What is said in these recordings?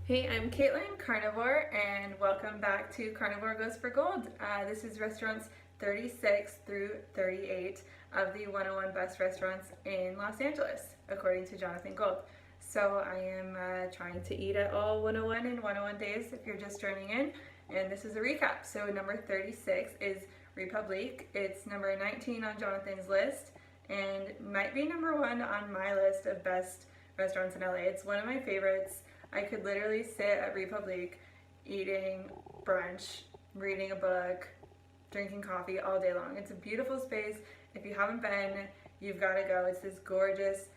Hey, I'm Kaitlin, Carnivorr, and welcome back to Carnivorr Goes for Gold. This is restaurants 36 through 38 of the 101 best restaurants in Los Angeles, according to Jonathan Gold. So I am trying to eat at all 101 in 101 days if you're just joining in, and this is a recap. So number 36 is Republique. It's number 19 on Jonathan's list, and might be number 1 on my list of best restaurants in LA. It's one of my favorites. I could literally sit at Republique eating brunch, reading a book, drinking coffee all day long. It's a beautiful space. If you haven't been, you've got to go. It's this gorgeous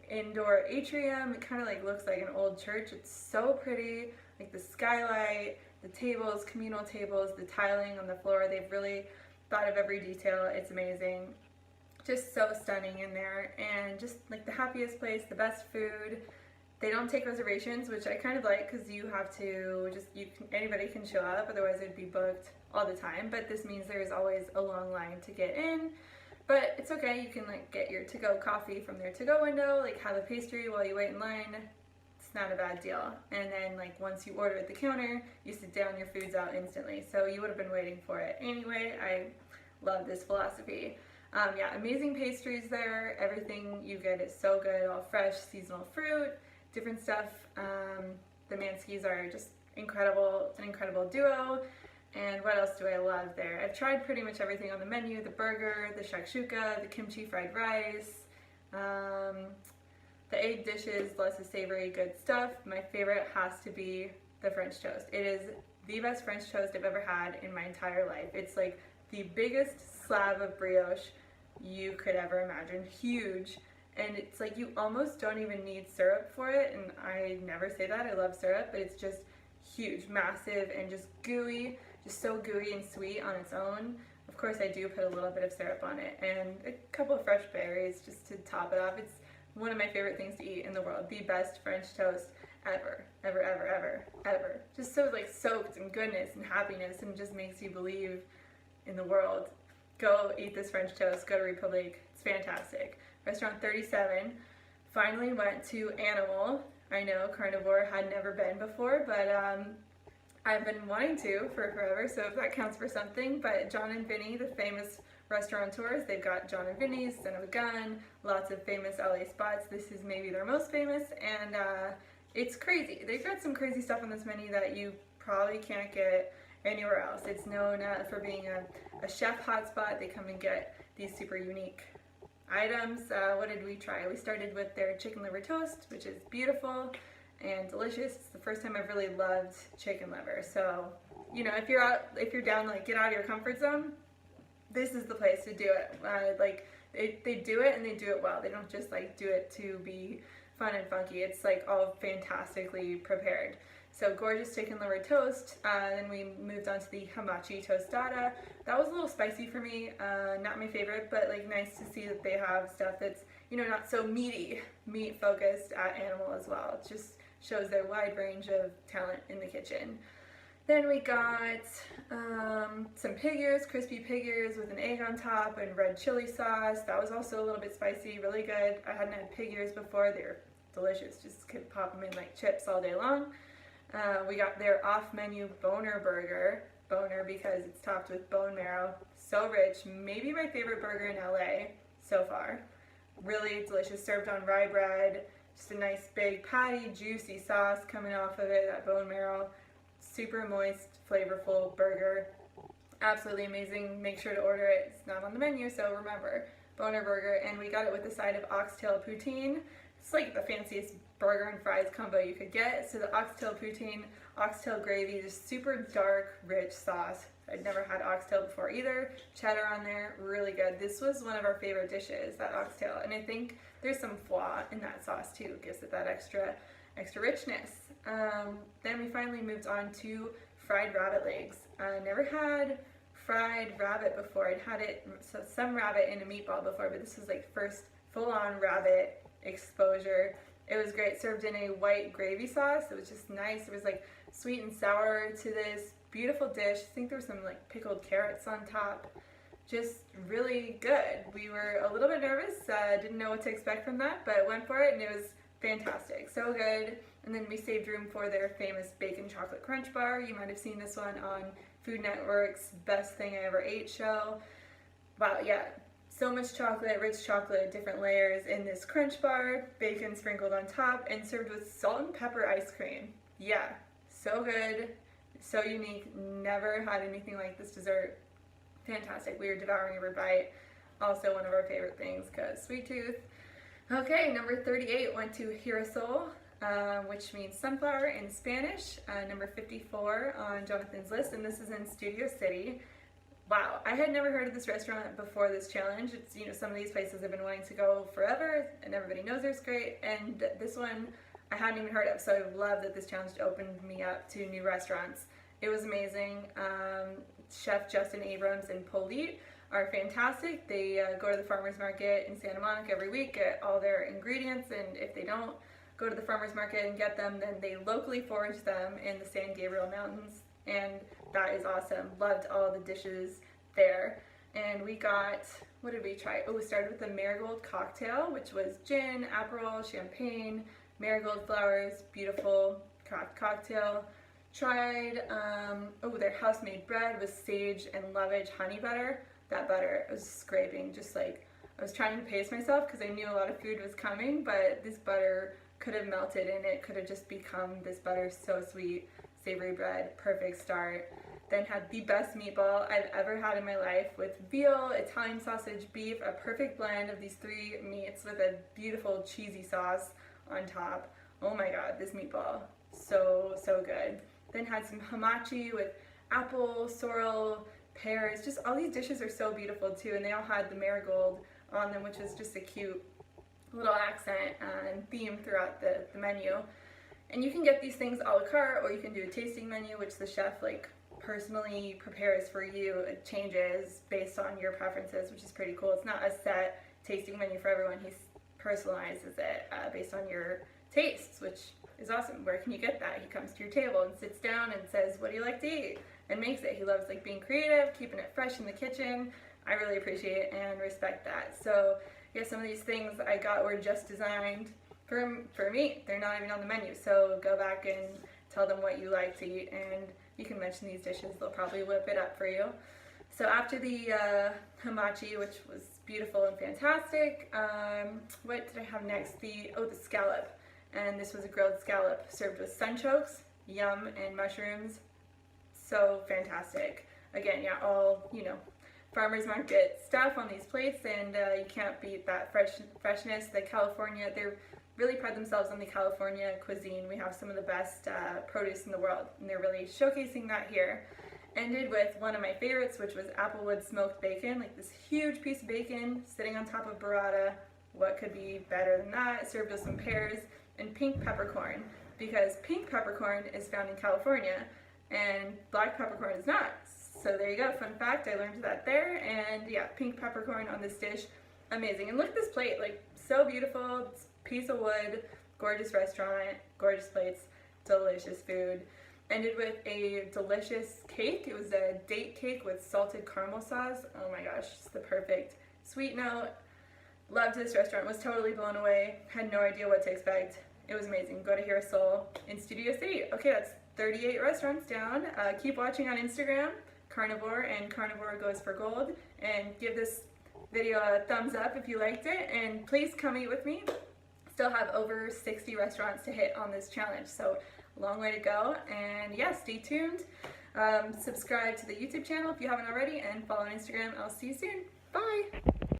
indoor atrium. It kind of looks like an old church. It's so pretty, the skylight, the tables, communal tables, the tiling on the floor. They've really thought of every detail. It's amazing. Just so stunning in there, and just the happiest place, the best food. They don't take reservations, which I kind of like, because you have to anybody can show up, otherwise it'd be booked all the time. But this means there's always a long line to get in. But it's okay, you can get your to-go coffee from their to-go window, have a pastry while you wait in line. It's not a bad deal. And then once you order at the counter, you sit down, your food's out instantly. So you would have been waiting for it. Anyway, I love this philosophy. Yeah, amazing pastries there. Everything you get is so good, all fresh, seasonal fruit, different stuff. The Manskys are just incredible. It's an incredible duo. And what else do I love there? I've tried pretty much everything on the menu: the burger, the shakshuka, the kimchi fried rice, the egg dishes, lots of savory good stuff. My favorite has to be the French toast. It is the best French toast I've ever had in my entire life. It's the biggest slab of brioche you could ever imagine. Huge. And it's you almost don't even need syrup for it, and I never say that, I love syrup, but it's just huge, massive, and just gooey, just so gooey and sweet on its own. Of course I do put a little bit of syrup on it, and a couple of fresh berries just to top it off. It's one of my favorite things to eat in the world. The best French toast ever, ever, ever, ever, ever. Just so soaked in goodness and happiness, and just makes you believe in the world. Go eat this French toast, go to Republique, it's fantastic. Restaurant 37, finally went to Animal. I know Carnivorr had never been before, but I've been wanting to for forever, so if that counts for something. But John and Vinny, the famous restaurateurs, they've got John and Vinny's, Son of a Gun, lots of famous LA spots. This is maybe their most famous, and it's crazy. They've got some crazy stuff on this menu that you probably can't get anywhere else. It's known for being a chef hotspot. They come and get these super unique items. What did we try? We started with their chicken liver toast, which is beautiful and delicious. It's the first time I've really loved chicken liver. So, if you're down, get out of your comfort zone, this is the place to do it. They do it, and they do it well. They don't just do it to be fun and funky. It's all fantastically prepared. So gorgeous chicken liver toast. Then we moved on to the hamachi tostada. That was a little spicy for me. Not my favorite, but nice to see that they have stuff that's not so meat focused at Animal as well. It just shows their wide range of talent in the kitchen. Then we got some pig ears, crispy pig ears with an egg on top and red chili sauce. That was also a little bit spicy, really good. I hadn't had pig ears before. They were delicious. Just could pop them in like chips all day long. We got their off-menu boner burger. Boner because it's topped with bone marrow. So rich. Maybe my favorite burger in LA so far. Really delicious. Served on rye bread. Just a nice big patty, juicy sauce coming off of it, that bone marrow. Super moist, flavorful burger. Absolutely amazing. Make sure to order it. It's not on the menu, so remember. Boner burger. And we got it with a side of oxtail poutine. It's like the fanciest burger and fries combo you could get. So the oxtail poutine, oxtail gravy, just super dark, rich sauce. I'd never had oxtail before either. Cheddar on there, really good. This was one of our favorite dishes, that oxtail. And I think there's some foie in that sauce too. It gives it that extra richness. Then we finally moved on to fried rabbit legs. I never had fried rabbit before. I'd had some rabbit in a meatball before, but this was like first full-on rabbit exposure. It was great, served in a white gravy sauce. It was just nice. It was like sweet and sour to this beautiful dish. I think there were some like pickled carrots on top. Just really good. We were a little bit nervous, didn't know what to expect from that, but went for it and it was fantastic. So good. And then we saved room for their famous bacon chocolate crunch bar. You might have seen this one on Food Network's Best Thing I Ever Ate show. Wow, yeah, so much chocolate, rich chocolate, different layers in this crunch bar, bacon sprinkled on top, and served with salt and pepper ice cream. Yeah, so good, so unique, never had anything like this dessert. Fantastic, we were devouring every bite. Also one of our favorite things because sweet tooth. Okay, number 38 went to Girasol, which means sunflower in Spanish. Number 54 on Jonathan's list, and this is in Studio City. Wow, I had never heard of this restaurant before this challenge. It's, you know, some of these places I've been wanting to go forever, and everybody knows they're great, and this one I hadn't even heard of, so I love that this challenge opened me up to new restaurants. It was amazing. Chef Justin Abrams and Polite are fantastic. They go to the farmer's market in Santa Monica every week, get all their ingredients, and if they don't go to the farmer's market and get them, then they locally forage them in the San Gabriel Mountains, and that is awesome. Loved all the dishes there. And we got, what did we try? Oh, we started with the marigold cocktail, which was gin, Aperol, champagne, marigold flowers, beautiful craft cocktail. Tried, their house-made bread with sage and lovage honey butter. That butter was scraping, just like, I was trying to pace myself because I knew a lot of food was coming, but this butter could have melted and it could have just become this butter, so sweet, savory bread, perfect start. Then had the best meatball I've ever had in my life with veal, Italian sausage, beef, a perfect blend of these three meats with a beautiful cheesy sauce on top. Oh my god, this meatball, so good. Then had some hamachi with apple, sorrel, pears, just all these dishes are so beautiful too, and they all had the marigold on them, which is just a cute little accent and theme throughout the menu. And you can get these things a la carte, or you can do a tasting menu, which the chef personally prepares for you. It changes based on your preferences, which is pretty cool. It's not a set tasting menu for everyone. He personalizes it based on your tastes, which is awesome. Where can you get that? He comes to your table and sits down and says, what do you like to eat? And makes it. He loves being creative, keeping it fresh in the kitchen. I really appreciate and respect that. So yeah, some of these things I got were just designed for me. They're not even on the menu. So go back and tell them what you like to eat, and you can mention these dishes. They'll probably whip it up for you. So after the hamachi, which was beautiful and fantastic, what did I have next? The scallop. And this was a grilled scallop served with sunchokes, yum, and mushrooms. So fantastic. Again, yeah, all, farmer's market stuff on these plates, and you can't beat that freshness. The California, they really pride themselves on the California cuisine. We have some of the best produce in the world, and they're really showcasing that here. Ended with one of my favorites, which was applewood smoked bacon, this huge piece of bacon sitting on top of burrata. What could be better than that? Served with some pears and pink peppercorn, because pink peppercorn is found in California and black peppercorn is not. So there you go, fun fact, I learned that there. And yeah, pink peppercorn on this dish, amazing. And look at this plate, so beautiful, piece of wood, gorgeous restaurant, gorgeous plates, delicious food. Ended with a delicious cake. It was a date cake with salted caramel sauce. Oh my gosh, it's the perfect sweet note. Loved this restaurant, was totally blown away, had no idea what to expect. It was amazing. Go to Girasol in Studio City. Okay, that's 38 restaurants down. Keep watching on Instagram, Carnivorr, and Carnivorr goes for gold. And give this video a thumbs up if you liked it, and please come eat with me. Still have over 60 restaurants to hit on this challenge, so long way to go. And yeah, stay tuned. Subscribe to the YouTube channel if you haven't already, and follow on Instagram. I'll see you soon. Bye!